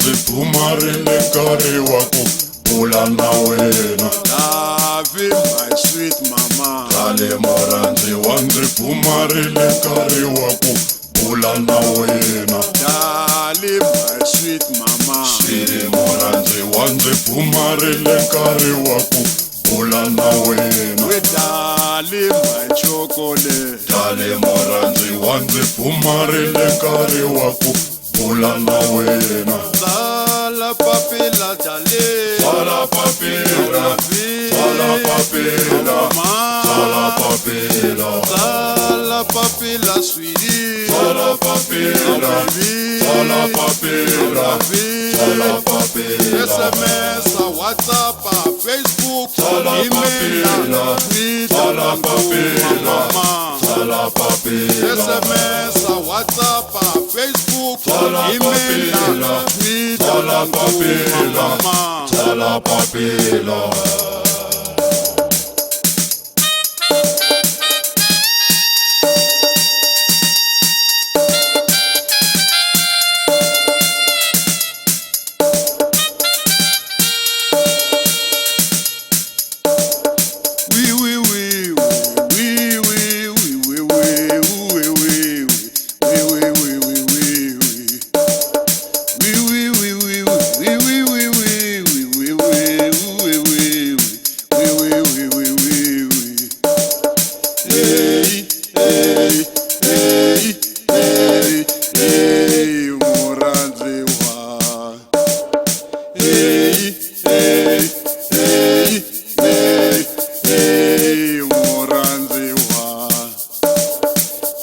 ndzi pfumarile nkarhi wa ku bula na wena. Lavi my sweet mama, Dale murhandziwa ndzi pfumarile nkarhi wa ku bula na wena. Dale my sweet mama, Sweetie murhandziwa ndzi pfumarile nkarhi wa ku bula na wena. we dale my chocolate, Dale murhandziwa ndzi pfumarile nkarhi wa ku bula na wena. Tsala papila dale, Tsala papila, tsala papila, tsala papila, tsala papila sweetie, tsala papila, tsala papila, tsala papila, SMS, WhatsApp, Facebook, tsala papila, email, tsala papila, mama. tsala papila, SMS, WhatsApp, Facebook, tsala papila, email, tsala papila, mama. tsala papila.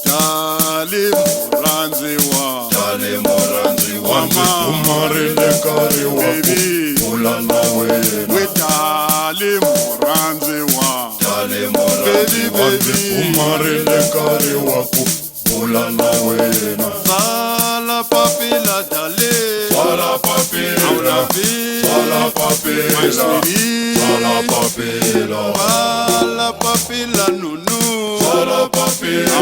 Dale murhandziwa ndzi pfumarile nkarhi wa ku bula na wena. we dale murhandziwa, Dale murhandziwa ndzi pfumarile nkarhi wa ku bula na wena. tsala papila dale, Tsala papila, tsala papila, tsala papila, tsala papila nunu, tsala papila,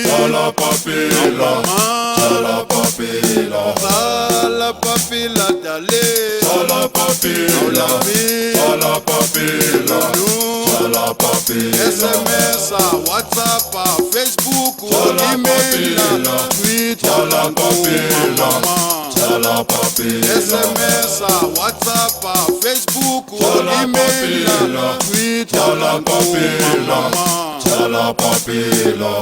tsala papila, tsala papila, tsala papila dale, tsala papila, tsala papila, tsala papila, SMS, WhatsApp, Facebook, email, Twitter, tsala papila, tsala papila, SMS, WhatsApp, Facebook, email, Twitter, tsala papila, tsala papila.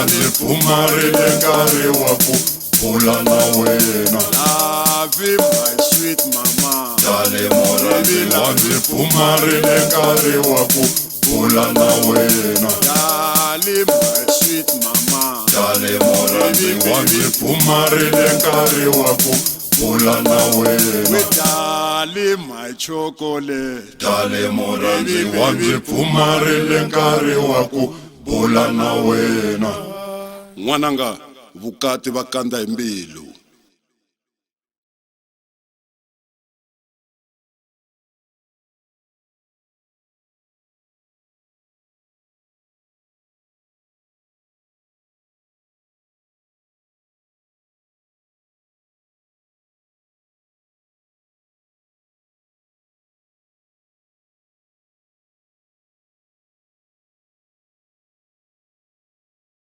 Ndzi pfumarile nkarhi wa ku bula na wena. Lavi my sweet mama, Dale murhandziwa ndzi pfumarile nkarhi wa ku bula na wena. dale my sweet mama, Dale murhandziwa ndzi pfumarile nkarhi wa ku bula na wena. we dale my chocolate, Dale murhandziwa ndzi pfumarile nkarhi wa ku bula na wena. n'wananga vukati va kandza hi mbilu.